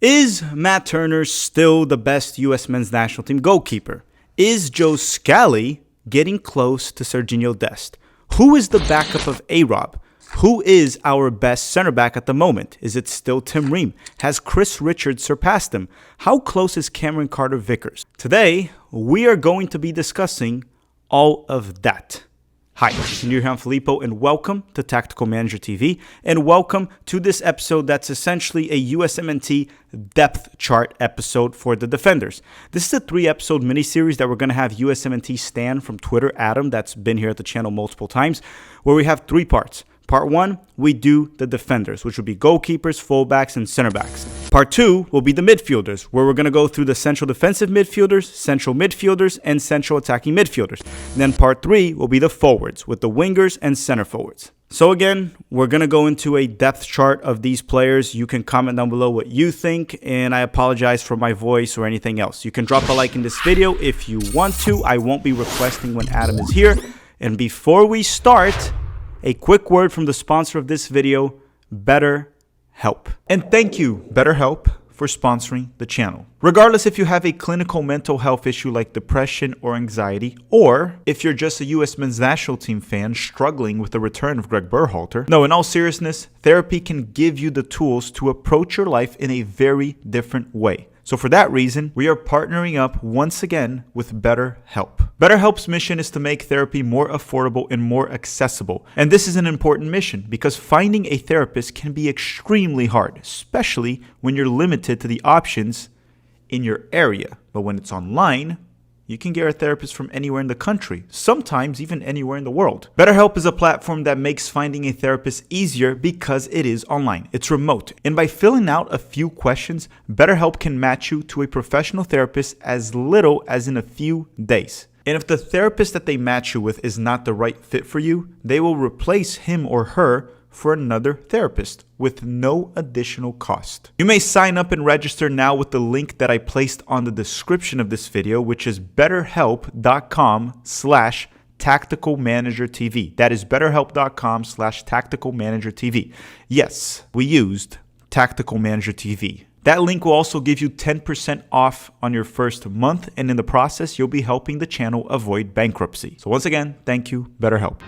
Is Matt Turner still the best U.S. men's national team goalkeeper? Is Joe Scally getting close to Serginho Dest? Who is the backup of A-Rob? Who is our best center back at the moment? Is it still Tim Ream? Has Chris Richards surpassed him? How close is Cameron Carter-Vickers? Today, we are going to be discussing all of that. Hi, I'm Juan Filippo, and welcome to Tactical Manager TV, and welcome to this episode that's essentially a USMNT depth chart episode for the defenders. This is a 3-episode miniseries that we're going to have USMNT Stan from Twitter, Adam, that's been here at the channel multiple times, where we have 3 parts. Part 1, we do the defenders, which will be goalkeepers, fullbacks, and center backs. Part 2 will be the midfielders, where we're going to go through the central defensive midfielders, central midfielders, and central attacking midfielders. And then Part 3 will be the forwards, with the wingers and center forwards. So again, we're going to go into a depth chart of these players. You can comment down below what you think, and I apologize for my voice or anything else. You can drop a like in this video if you want to. I won't be requesting when Adam is here. And before we start, a quick word from the sponsor of this video, BetterHelp. And thank you, BetterHelp, for sponsoring the channel. Regardless if you have a clinical mental health issue like depression or anxiety, or if you're just a U.S. men's national team fan struggling with the return of Greg Berhalter. No, in all seriousness, therapy can give you the tools to approach your life in a very different way. So for that reason, we are partnering up once again with BetterHelp. BetterHelp's mission is to make therapy more affordable and more accessible. And this is an important mission because finding a therapist can be extremely hard, especially when you're limited to the options in your area. But when it's online, you can get a therapist from anywhere in the country, sometimes even anywhere in the world. BetterHelp is a platform that makes finding a therapist easier because it is online. It's remote. And by filling out a few questions, BetterHelp can match you to a professional therapist as little as in a few days. And if the therapist that they match you with is not the right fit for you, they will replace him or her for another therapist with no additional cost. You may sign up and register now with the link that I placed on the description of this video, which is betterhelp.com/tacticalmanagertv. That is betterhelp.com/tacticalmanagertv. Yes, we used Tactical Manager TV. That link will also give you 10% off on your first month, and in the process, you'll be helping the channel avoid bankruptcy. So once again, thank you, BetterHelp.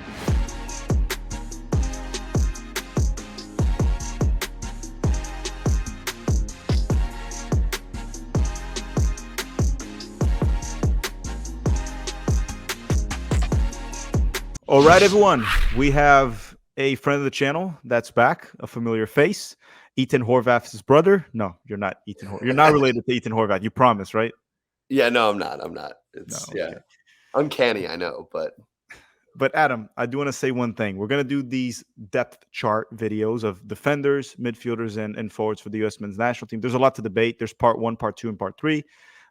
All right, everyone, we have a friend of the channel that's back, a familiar face. Ethan Horvath's brother. No, you're not Ethan Horvath. You're not related to Ethan Horvath. You promise, right? Yeah, no, I'm not. It's No, okay. yeah, uncanny, I know, but Adam, I do want to say one thing. We're going to do these depth chart videos of defenders, midfielders, and forwards for the U.S. men's national team. There's a lot to debate. There's part 1, part 2, and part 3.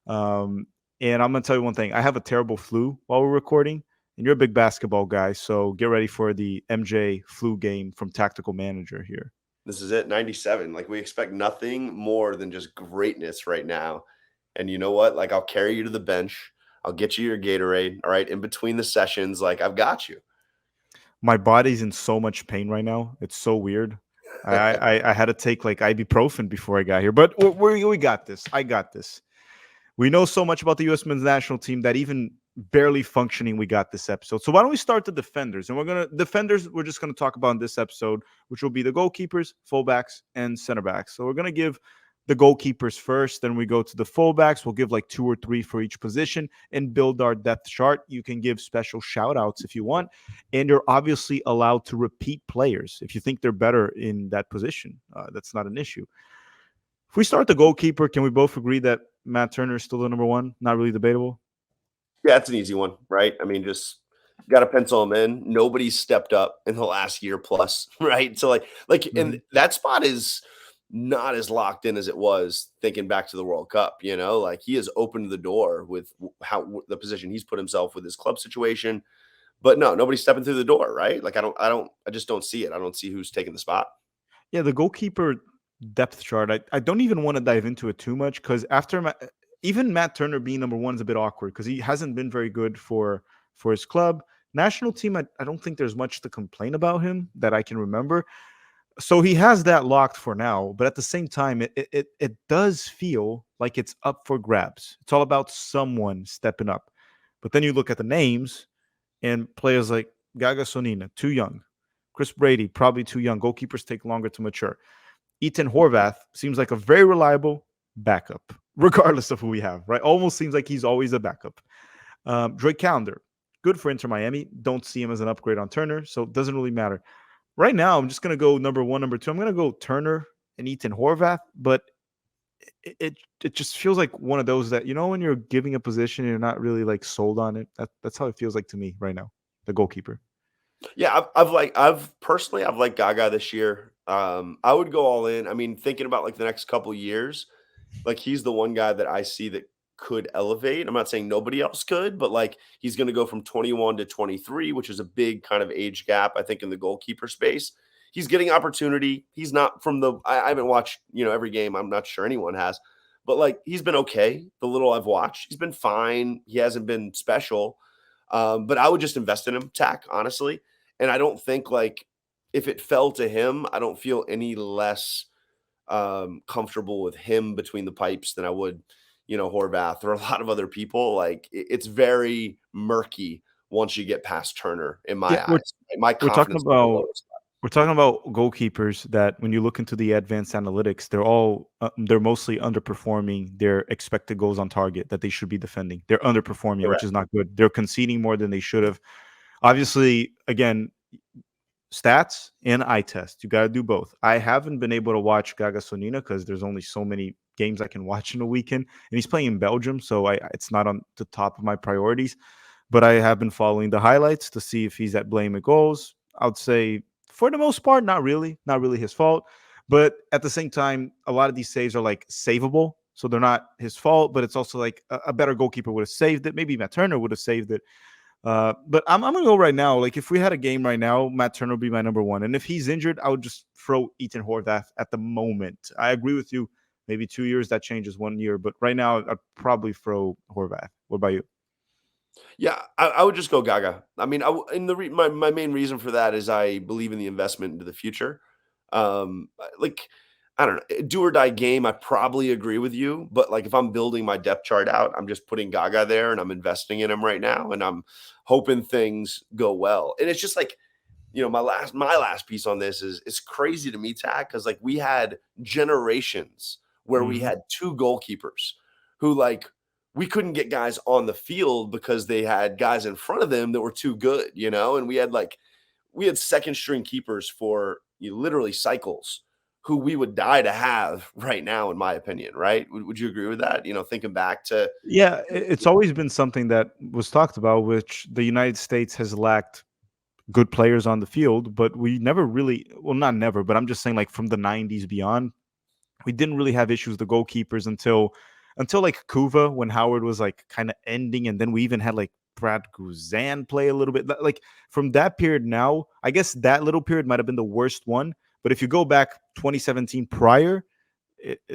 And I'm going to tell you one thing. I have a terrible flu while we're recording. And you're a big basketball guy, so get ready for the MJ flu game from Tactical Manager here. this is it, 97. Like, we expect nothing more than just greatness right now. And you know what? Like, I'll carry you to the bench. I'll get you your Gatorade, all right, in between the sessions. Like, I've got you. My body's in so much pain right now. It's so weird. I had to take like ibuprofen before I got here, but we got this. I got this. We know so much about the U.S. men's national team that even barely functioning, we got this episode. So why don't we start the defenders? And we're just gonna talk about in this episode, which will be the goalkeepers, fullbacks, and center backs. So we're gonna give the goalkeepers first, then we go to the fullbacks. We'll give like 2 or 3 for each position and build our depth chart. You can give special shout outs if you want, and you're obviously allowed to repeat players if you think they're better in that position. That's not an issue. If we start the goalkeeper, can we both agree that Matt Turner is still the number 1? Not really debatable. Yeah, it's an easy one, right? I mean, just got to pencil him in. Nobody's stepped up in the last year plus, right? So and that spot is not as locked in as it was thinking back to the World Cup, you know, like he has opened the door with how the position he's put himself with his club situation. But no, nobody's stepping through the door, right? Like I just don't see it. I don't see who's taking the spot. Yeah, the goalkeeper depth chart, I don't even want to dive into it too much because even Matt Turner being number 1 is a bit awkward because he hasn't been very good for his club. National team, I don't think there's much to complain about him that I can remember. So he has that locked for now, but at the same time, it does feel like it's up for grabs. It's all about someone stepping up. But then you look at the names and players like Gaga Sonina, too young. Chris Brady, probably too young. Goalkeepers take longer to mature. Ethan Horvath seems like a very reliable backup, regardless of who we have, right? Almost seems like he's always a backup. Drake Callender, good for Inter Miami. Don't see him as an upgrade on Turner, so it doesn't really matter. Right now, I'm just going to go number one, number two. I'm going to go Turner and Ethan Horvath, but it just feels like one of those that, when you're giving a position and you're not really like sold on it. That's how it feels like to me right now, the goalkeeper. Yeah, I've liked Gaga this year. I would go all in. I mean, thinking about like the next couple years, like he's the one guy that I see that could elevate. I'm not saying nobody else could, but like he's going to go from 21 to 23, which is a big kind of age gap, I think, in the goalkeeper space. He's getting opportunity. He's not from I haven't watched, every game. I'm not sure anyone has, but like he's been okay. The little I've watched, he's been fine. He hasn't been special. But I would just invest in him, Tack, honestly. And I don't think like if it fell to him, I don't feel any less comfortable with him between the pipes than I would, Horvath or a lot of other people. Like it's very murky once you get past Turner in Yeah, my eyes. My we're talking confidence about level lowers. we're talking about goalkeepers that when you look into the advanced analytics, they're mostly underperforming their expected goals on target that they should be defending. They're underperforming, which Correct. is not good. They're conceding more than they should have. Obviously, again, stats and eye test. You got to do both. I haven't been able to watch Gaga Sonina because there's only so many games I can watch in a weekend, and he's playing in Belgium, so it's not on the top of my priorities. But I have been following the highlights to see if he's at blame at goals. I would say for the most part, not really his fault. But at the same time, a lot of these saves are like savable. So they're not his fault, but it's also like a better goalkeeper would have saved it. Maybe Matt Turner would have saved it. But I'm gonna go right now. Like if we had a game right now, Matt Turner would be my number one. And if he's injured, I would just throw Ethan Horvath at the moment. I agree with you. Maybe 2 years that changes 1 year, but right now I'd probably throw Horvath. What about you? Yeah, I would just go Gaga. I mean, and my main reason for that is I believe in the investment into the future. Like I don't know, do or die game. I probably agree with you, but like if I'm building my depth chart out, I'm just putting Gaga there and I'm investing in him right now, and I'm hoping things go well. And it's just like my last piece on this is it's crazy to me, Tack, because like we had generations where we Hmm. had two goalkeepers who like we couldn't get guys on the field because they had guys in front of them that were too good, and we had second string keepers for literally cycles who we would die to have right now, in my opinion, right? Would you agree with that? Thinking back to Yeah, it's always been something that was talked about, which the United States has lacked good players on the field, but we never really, well, not never, but I'm just saying like from the 90s beyond, we didn't really have issues with the goalkeepers until like Kuva when Howard was like kind of ending, and then we even had like Brad Guzan play a little bit. Like from that period now, I guess that little period might have been the worst one. But if you go back 2017 prior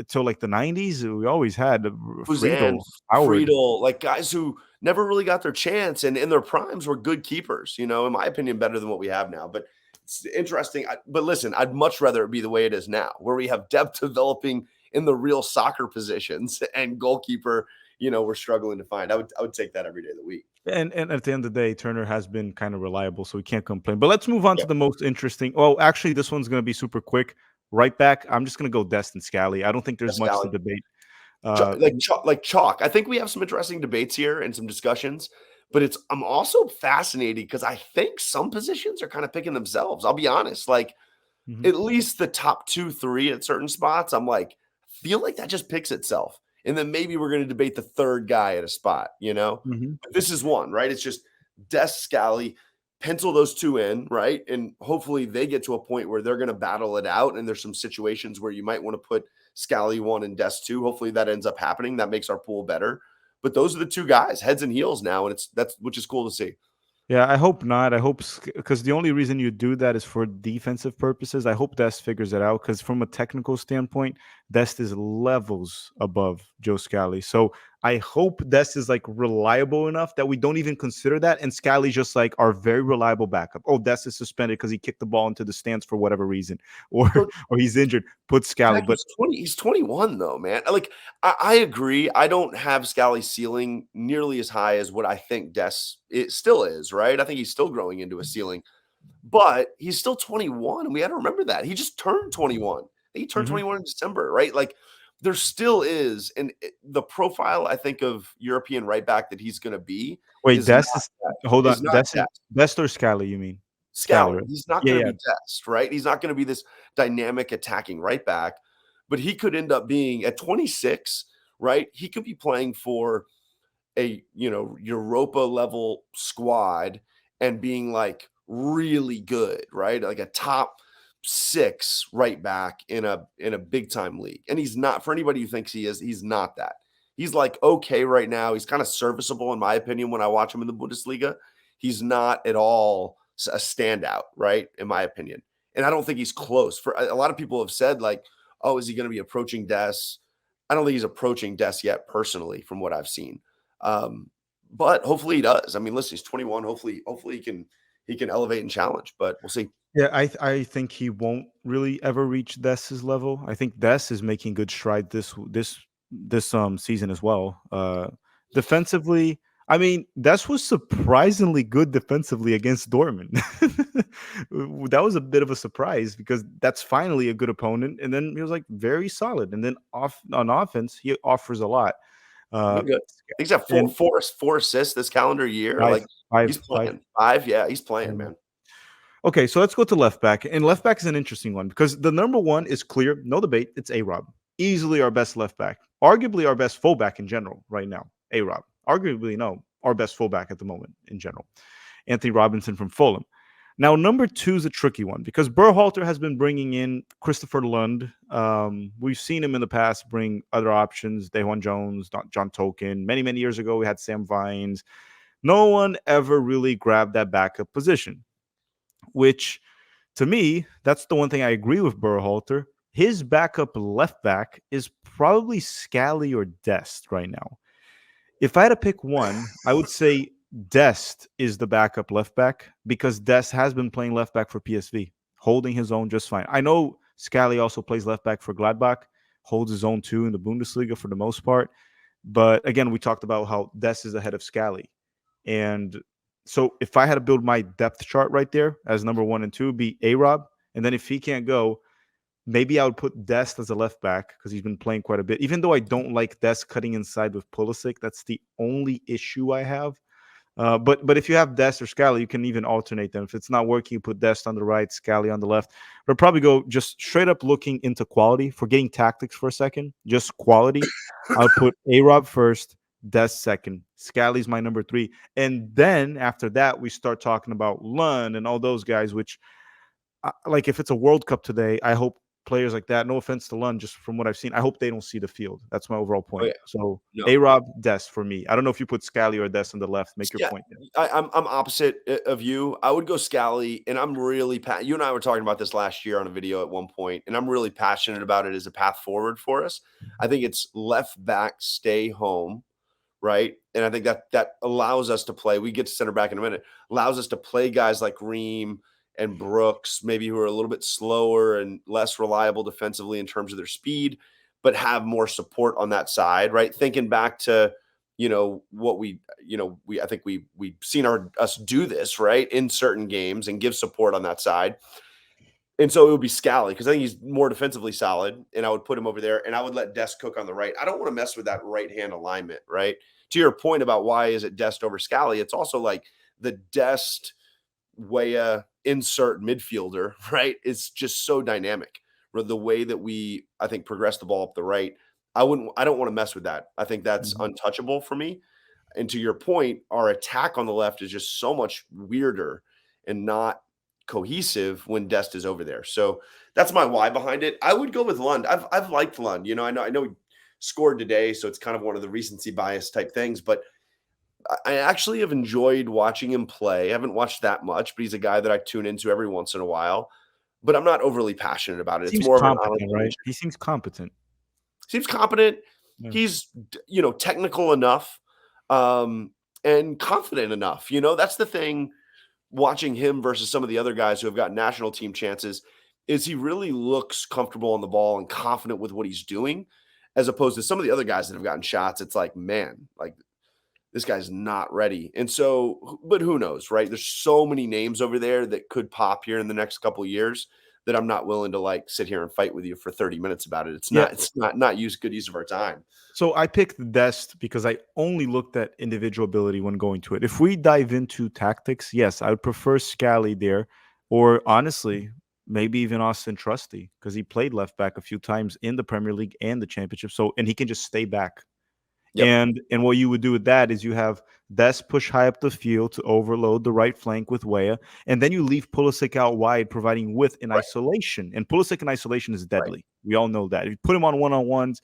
till like the 90s, we always had Suzanne, Friedel, Howard. Friedel, like guys who never really got their chance and in their primes were good keepers, in my opinion, better than what we have now. But it's interesting. But listen, I'd much rather it be the way it is now, where we have depth developing in the real soccer positions and goalkeeper, we're struggling to find. I would take that every day of the week. And at the end of the day, Turner has been kind of reliable, so we can't complain. But let's move on Yeah. to the most interesting. Well, actually, this one's going to be super quick. Right back, I'm just going to go Destin Scally. I don't think there's Yes, much to Scally. debate. Cho- Uh, like chalk, like chalk. I think we have some interesting debates here and some discussions, but I'm also fascinated because I think some positions are kind of picking themselves. I'll be honest, like mhm, at least the top 2, 3 at certain spots, I'm like, feel like that just picks itself. And then maybe we're going to debate the third guy at a spot. mhm. But this is one, right? It's just Des Scally, pencil those two in, right? And hopefully they get to a point where they're going to battle it out. And there's some situations where you might want to put Scally 1 and Des 2. Hopefully that ends up happening. That makes our pool better. But those are the two guys, heads and heels now. And that's which is cool to see. Yeah, I hope not. I hope because the only reason you do that is for defensive purposes. I hope Dest figures it out because from a technical standpoint, Dest is levels above Joe Scally. So I hope Dest is like reliable enough that we don't even consider that, and Scally's just like our very reliable backup. Oh, Dest is suspended because he kicked the ball into the stands for whatever reason, or So or he's injured. Put Scally, Zach, but he's 21 though, man. Like I agree. I don't have Scally's ceiling nearly as high as what I think Des it still is, right? I think he's still growing into a ceiling, but he's still 21, and we got to remember that. He just turned 21. He turned Mhm. 21 in December, right? Like there still is, and the profile I think of European right back that he's going to be Wait, is not Dest is that. hold on. Is not that. Dest or Scally? You mean Scally, Scally. right? He's not Yeah, going to yeah. be Dest, right? He's not going to be this dynamic attacking right back, but he could end up being at 26, right? He could be playing for a, Europa level squad and being like really good, right? Like a top 6 right back in a big time league. And he's not, for anybody who thinks he is, he's not that. He's like okay right now. He's kind of serviceable in my opinion when I watch him in the Bundesliga. He's not at all a standout, right? In my opinion. And I don't think he's close. For a lot of people have said like, "Oh, is he going to be approaching Des?" I don't think he's approaching Des yet personally from what I've seen. But hopefully he does. I mean, listen, he's 21. Hopefully he can elevate and challenge, but we'll see. Yeah, I think he won't really ever reach Dest's level. I think Dest is making good stride this season as well. Defensively, I mean, Dest was surprisingly good defensively against Dortmund. That was a bit of a surprise because that's finally a good opponent, and then he was like very solid. And then off on offense, he offers a lot. He's Uh, been good. He's got four and four four assists this calendar year. five, Like he's five, five. playing. 5, yeah, he's playing, Mm. man. Okay, so let's go to left back. And left back is an interesting one because the number one is clear, no debate. It's A Rob. Easily our best left back, arguably our best fullback in general right now. A Rob. Arguably, no, our best fullback at the moment in general. Anthony Robinson from Fulham. Now, number two is a tricky one because Berhalter has been bringing in Christopher Lund. We've seen him in the past bring other options, Daewon Jones, John Tolkien. Many, many years ago, we had Sam Vines. No one ever really grabbed that backup position, which to me, that's the one thing I agree with Berhalter. His backup left back is probably Scally or Dest right now. If I had to pick one, I would say Dest is the backup left back because Dest has been playing left back for PSV, holding his own just fine. I know Scally also plays left back for Gladbach, holds his own too in the Bundesliga for the most part. But again, we talked about how Dest is ahead of Scally. And so if I had to build my depth chart right there as number one and two, be A Rob. And then if he can't go, maybe I would put Dest as a left back because he's been playing quite a bit. Even though I don't like Dest cutting inside with Pulisic, that's the only issue I have. But if you have Dest or Scally, you can even alternate them. If it's not working, you put Dest on the right, Scally on the left. But probably go just straight up looking into quality, forgetting tactics for a second, just quality. I'll put A Rob first, Dest second. Scally's my number three. And then after that, we start talking about Lund and all those guys, which like if it's a World Cup today, I hope players like that, no offense to Lund, just from what I've seen, I hope they don't see the field. That's my overall Oh point. yeah. So No. A Rob, Dest for me. I don't know if you put Scally or Dest on the left. Make your Yeah, point there. I'm opposite of you. I would go Scally, and I'm really you and I were talking about this last year on a video at one point, and I'm really passionate about it as a path forward for us. I think it's left back, stay home, right? And I think that allows us to play. We get to center back in a minute. Allows us to play guys like Ream and Brooks, maybe who are a little bit slower and less reliable defensively in terms of their speed, but have more support on that side, right? Thinking back to what we I think we've seen us do this right in certain games and give support on that side. And so it would be Scally because I think he's more defensively solid, and I would put him over there, and I would let Dest cook on the right. I don't want to mess with that right hand alignment, right? To your point about why is it Dest over Scally, it's also like the Dest Weah insert midfielder, right? It's just so dynamic. The way that we, I think, progress the ball up the right, I don't want to mess with that. I think that's Mhm. untouchable for me. And to your point, our attack on the left is just so much weirder and not cohesive when Dest is over there. So that's my why behind it. I would go with Lund. I've liked Lund. I know he scored today, so it's kind of one of the recency bias type things, but I actually have enjoyed watching him play. I haven't watched that much, but he's a guy that I tune into every once in a while. But I'm not overly passionate about it. It's Seems more of an competent, honorable right? mention. He seems competent. Seems competent. Yeah. he's technical enough, um, and confident enough. That's the thing. Watching him versus some of the other guys who have got national team chances, is he really looks comfortable on the ball and confident with what he's doing, as opposed to some of the other guys that have gotten shots. It's like, man, like this guy's not ready. And so, but who knows, right? There's so many names over there that could pop here in the next couple of years that I'm not willing to like sit here and fight with you for 30 minutes about it. It's Yeah. not, it's not good use of our time. So I picked Dest because I only looked at individual ability when going to it. If we dive into tactics, yes, I would prefer Scally there, or honestly, maybe even Austin Trusty because he played left back a few times in the Premier League and the Championship. So and he can just stay back. Yep. And what you would do with that is you have Dest push high up the field to overload the right flank with Weah, and then you leave Pulisic out wide, providing width in Right. isolation. And Pulisic in isolation is Right. deadly. We all know that. If you put him on one-on-ones,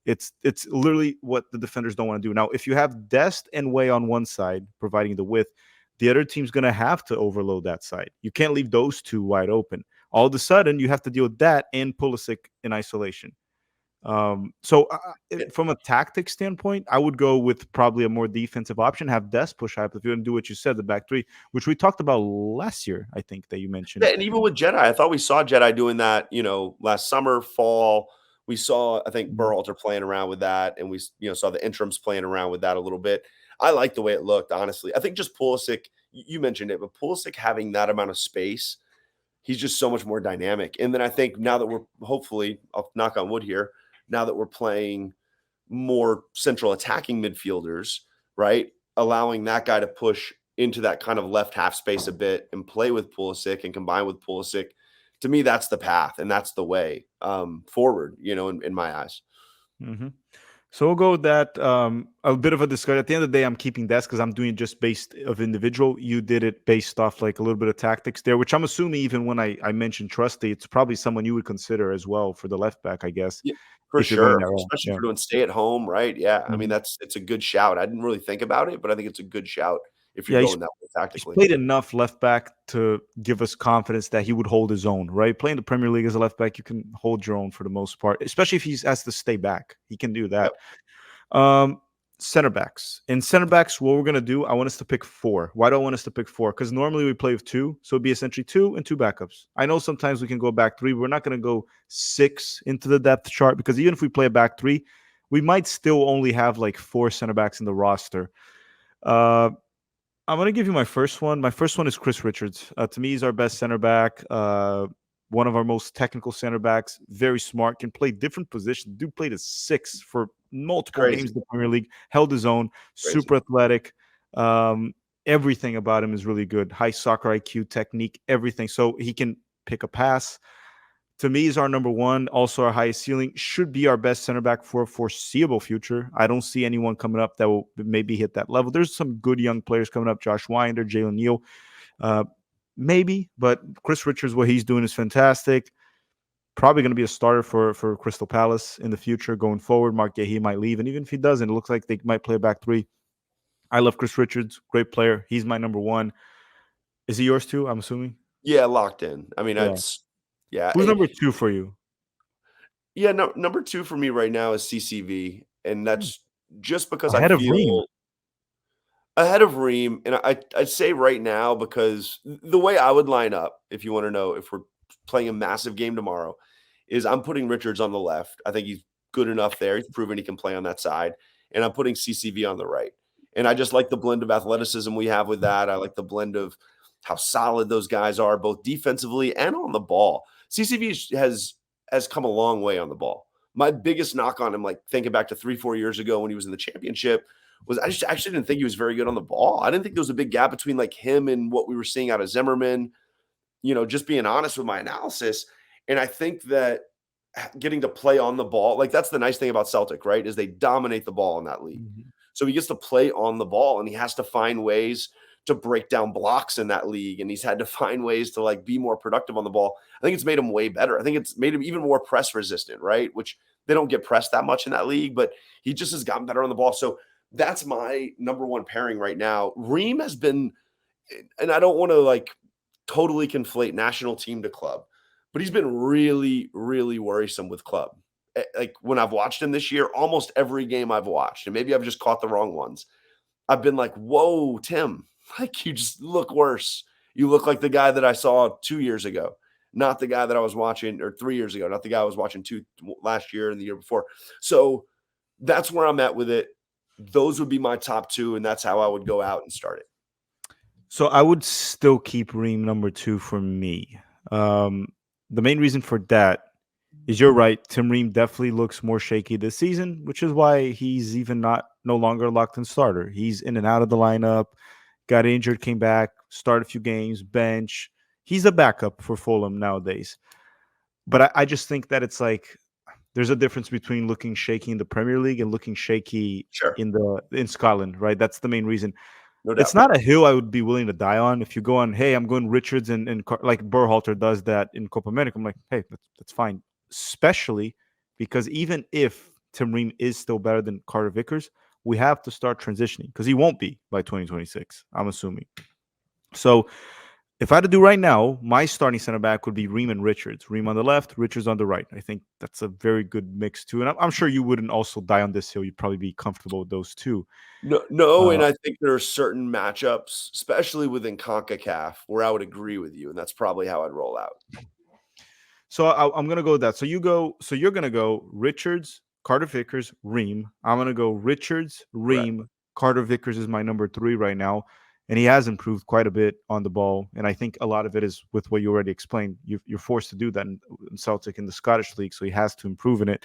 it's literally what the defenders don't want to do. Now, if you have Dest and Way on one side providing the width, the other team's going to have to overload that side. You can't leave those two wide open. All of a sudden, you have to deal with that and Pulisic in isolation. From a tactic standpoint, I would go with probably a more defensive option. Have Dest push high up the field and do what you said, the back three, which we talked about last year. I think that you mentioned. Yeah, and even with Jedi, I thought we saw Jedi doing that, last summer, fall. We saw, I think, Mhm. Berhalter playing around with that, and we, saw the interims playing around with that a little bit. I like the way it looked, honestly. I think just Pulisic, you mentioned it, but Pulisic having that amount of space, he's just so much more dynamic. And then I think now that we're hopefully, I'll knock on wood here, now that we're playing more central attacking midfielders, right? Allowing that guy to push into that kind of left half space a bit and play with Pulisic and combine with Pulisic. To me, that's the path and that's the way forward, in my eyes. Mm-hmm. So we'll go with that. A bit of a discussion. At the end of the day, I'm keeping that because I'm doing it just based of individual. You did it based off like a little bit of tactics there, which I'm assuming even when I mentioned Trusty, it's probably someone you would consider as well for the left back, I guess, Yeah, for if you're going sure. that route. Especially Yeah. for doing stay at home, right? Yeah. I mean, Mhm. it's a good shout. I didn't really think about it, but I think it's a good shout if you're Yeah, going that way he's tactically. played enough left back to give us confidence that he would hold his own, right? Playing the Premier League as a left back, you can hold your own for the most part, especially if he has to stay back. He can do Yep. that. Um, Center backs. In center backs, what we're gonna do, I want us to pick four. Why do I want us to pick four? Because normally we play with two, so it'd be essentially two and two backups. I know sometimes we can go back three. But we're not gonna go six into the depth chart because even if we play a back three, we might still only have like four center backs in the roster. Uh, I'm gonna give you my first one. My first one is Chris Richards. To me, he's our best center back. One of our most technical center backs. Very smart. Can play different positions. Dude played a six for multiple games Crazy. in the Premier League. Held his own. Crazy. Super athletic. Um, Everything about him is really good. High soccer IQ, technique, everything. So he can pick a pass. To me, is our number one, also our highest ceiling, should be our best center back for a foreseeable future. I don't see anyone coming up that will maybe hit that level. There's some good young players coming up, Josh Winder, Jalen Neal, uh, maybe, but Chris Richards, what he's doing is fantastic. Probably going to be a starter for Crystal Palace in the future going forward. Mark Gahey might leave, and even if he doesn't, it looks like they might play a back three. I love Chris Richards, great player. He's my number one. Is he yours too? I'm assuming. Yeah, locked in. I mean, Yeah. it's yeah. Who's number two for you? Yeah, no, number 2 for me right now is CCV, and that's just because I Ahead of Ream. feel ahead of Ream, and I'd say right now because the way I would line up, if you wanna know if we're playing a massive game tomorrow, is I'm putting Richards on the left. I think he's good enough there. He's proven he can play on that side, and I'm putting CCV on the right. And I just like the blend of athleticism we have with that. I like the blend of how solid those guys are, both defensively and on the ball. CCV has come a long way on the ball. My biggest knock on him, like thinking back to 3-4 years ago when he was in the championship, was I just actually didn't think he was very good on the ball. I didn't think there was a big gap between like him and what we were seeing out of Zimmerman. Just being honest with my analysis. And I think that getting to play on the ball, like that's the nice thing about Celtic, right? Is they dominate the ball in that league. Mhm. So he gets to play on the ball and he has to find ways to break down blocks in that league. And he's had to find ways to like be more productive on the ball. I think it's made him way better. I think it's made him even more press resistant, right? Which they don't get pressed that much in that league, but he just has gotten better on the ball. So that's my number one pairing right now. Reem has been, and I don't want to like totally conflate national team to club, but he's been really, really worrisome with club. like when I've watched him this year, almost every game I've watched, and maybe I've just caught the wrong ones. I've been like, whoa, Tim, like you just look worse. You look like the guy that I saw 2 years ago, not the guy that I was watching, or 3 years ago, not the guy I was watching last year and the year before. So that's where I'm at with it. Those would be my top two, and that's how I would go out and start it. So I would still keep Reem number 2 for me. Um, the main reason for that is you're right. Tim Ream definitely looks more shaky this season, which is why he's even no longer a locked in starter. He's in and out of the lineup, got injured, came back, started a few games, bench. He's a backup for Fulham nowadays. But I just think that it's like there's a difference between looking shaky in the Premier League and looking shaky Sure. in Scotland, right? That's the main reason. No It's doubt. not a hill I would be willing to die on. If you go on, hey, I'm going Richards and like Berhalter does that in Copa America, I'm like, hey, that's fine. Especially because even if Tim Ream is still better than Carter Vickers, we have to start transitioning because he won't be by 2026, I'm assuming. So if I had to do right now, my starting center back would be Ream and Richards. Ream on the left, Richards on the right. I think that's a very good mix too. And I'm sure you wouldn't also die on this hill. You'd probably be comfortable with those two. No, Uh, and I think there are certain matchups, especially within CONCACAF, where I would agree with you, and that's probably how I'd roll out. So I'm gonna go with that. So you go. So you're gonna go Richards, Carter Vickers, Ream. I'm gonna go Richards, Correct. Ream. Carter Vickers is my number 3 right now, and he has improved quite a bit on the ball. And I think a lot of it is with what you already explained. You're forced to do that in Celtic in the Scottish League, so he has to improve in it.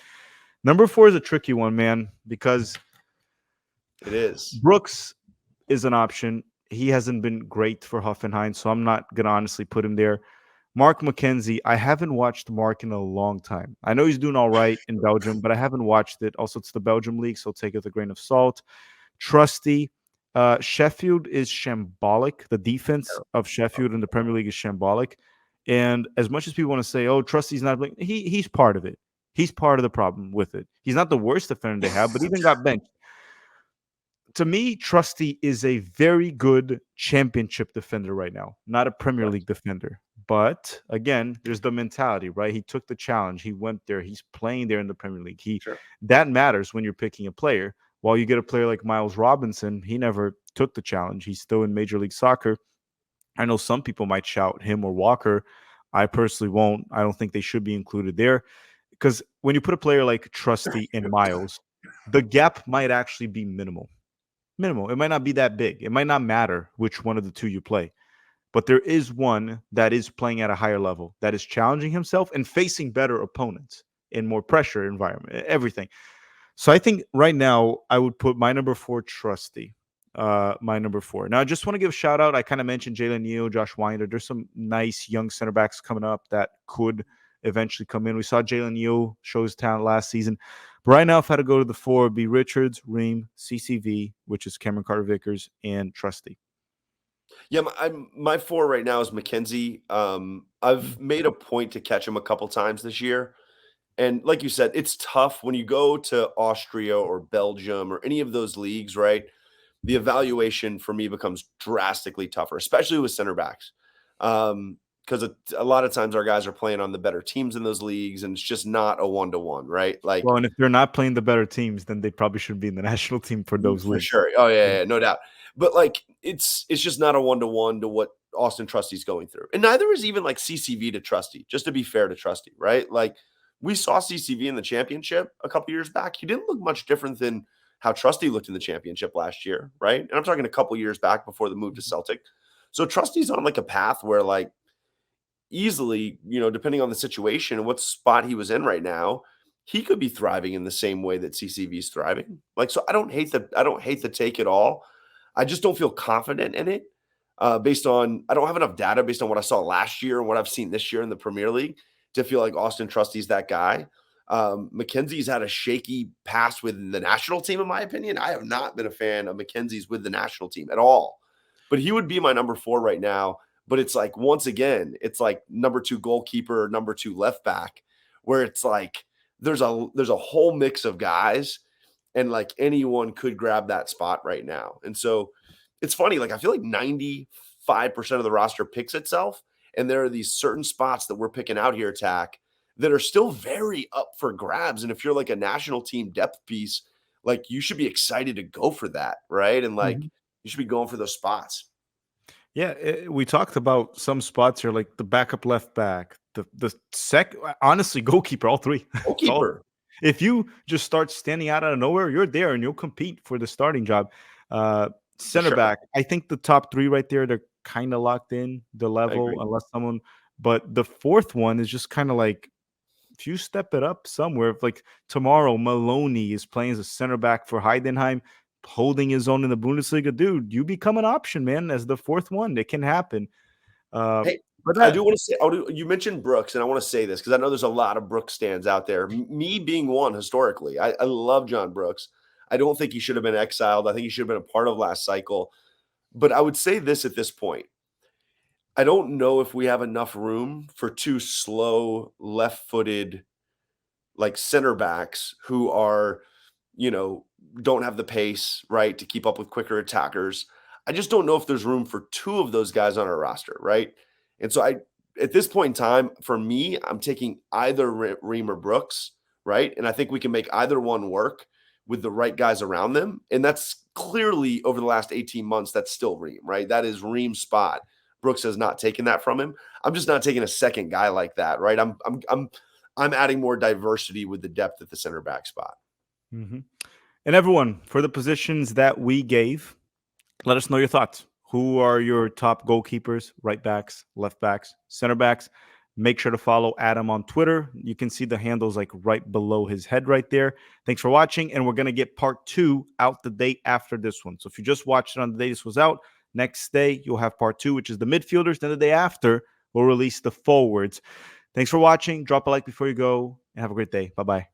Number 4 is a tricky one, man, because It is. Brooks is an option. He hasn't been great for Hoffenheim, so I'm not gonna honestly put him there. Mark McKenzie, I haven't watched Mark in a long time. I know he's doing all right in Belgium, but I haven't watched it. Also, it's the Belgium league, so take it with a grain of salt. Trusty. Sheffield is shambolic. The defense of Sheffield in the Premier League is shambolic. And as much as people want to say, "Oh, Trusty's not," he's part of it. He's part of the problem with it. He's not the worst defender they have, but even got benched. To me, Trusty is a very good championship defender right now, not a Premier Correct. League defender. But again, there's the mentality, right? He took the challenge. He went there. He's playing there in the Premier League. Sure. That matters when you're picking a player. While you get a player like Miles Robinson, he never took the challenge. He's still in Major League Soccer. I know some people might shout him or Walker. I personally won't. I don't think they should be included there because when you put a player like Trusty and Miles, the gap might actually be minimal. Minimal. It might not be that big. It might not matter which one of the two you play. But there is one that is playing at a higher level, that is challenging himself and facing better opponents in more pressure environment, everything. So I think right now I would put my number 4, Trusty. My number 4. Now I just want to give a shout out. I kind of mentioned Jalen Neal, Josh Winder. There's some nice young center backs coming up that could eventually come in. We saw Jalen Neal show his talent last season. But right now, if I had to go to the 4, it'd be Richards, Ream, CCV, which is Cameron Carter Vickers, and Trusty. Yeah, my 4 right now is McKenzie. I've made a point to catch him a couple times this year. And like you said, it's tough when you go to Austria or Belgium or any of those leagues, right? The evaluation for me becomes drastically tougher, especially with center backs. Because a lot of times our guys are playing on the better teams in those leagues, and it's just not a one-to-one, right? Like, Well, and if they're not playing the better teams, then they probably should be in the national team for those for leagues. sure. Oh, yeah, no doubt. But, like, it's just not a one-to-one to what Austin Trusty's going through. And neither is even, like, CCV to Trusty, just to be fair to Trusty, right? Like, we saw CCV in the championship a couple years back. He didn't look much different than how Trusty looked in the championship last year, right? And I'm talking a couple years back before the move to Celtic. So Trusty's on, like, a path where, like, easily, depending on the situation and what spot he was in right now, he could be thriving in the same way that CCV is thriving. Like, so I don't hate the take at all. I just don't feel confident in it. Based on I don't have enough data based on what I saw last year and what I've seen this year in the Premier League to feel like Austin Trusty's that guy. McKenzie's had a shaky past with the national team, in my opinion. I have not been a fan of McKenzie's with the national team at all. But he would be my number 4 right now. But it's like, once again, it's like number 2 goalkeeper, number 2 left back, where it's like there's a whole mix of guys, and like anyone could grab that spot right now. And so it's funny, like I feel like 95% of the roster picks itself, and there are these certain spots that we're picking out here, Tack, that are still very up for grabs. And if you're like a national team depth piece, like you should be excited to go for that, right? And like Mhm. you should be going for those spots. Yeah, we talked about some spots here, like the backup left back, honestly, goalkeeper, all three. It's all. Goalkeeper, If you just start standing out of nowhere, you're there and you'll compete for the starting job. Uh, for Center sure. back, I think the top three right there, they're kind of locked in the I level, agree. unless someone. But the fourth one is just kind of like if you step it up somewhere, if like tomorrow Maloney is playing as a center back for Heidenheim, holding his own in the Bundesliga, dude, you become an option, man, as the fourth one. It can happen. Uh, Hey, but I do that, want to say, you mentioned Brooks, and I want to say this because I know there's a lot of Brooks stands out there. Me being one historically, I love John Brooks. I don't think he should have been exiled. I think he should have been a part of last cycle. But I would say this at this point. I don't know if we have enough room for two slow, left-footed, like center backs who are, you know, don't have the pace, right, to keep up with quicker attackers. I just don't know if there's room for two of those guys on our roster, right? And so at this point in time, for me, I'm taking either Ream or Brooks, right? And I think we can make either one work with the right guys around them. And that's clearly over the last 18 months, that's still Ream, right? That is Ream's spot. Brooks has not taken that from him. I'm just not taking a second guy like that, right? I'm adding more diversity with the depth at the center back spot. Mhm. And everyone, for the positions that we gave, let us know your thoughts. Who are your top goalkeepers, right backs, left backs, center backs? Make sure to follow Adam on Twitter. You can see the handles like right below his head right there. Thanks for watching. And we're going to get part 2 out the day after this one. So if you just watched it on the day this was out, next day you'll have part 2, which is the midfielders. Then the day after, we'll release the forwards. Thanks for watching. Drop a like before you go and have a great day. Bye bye.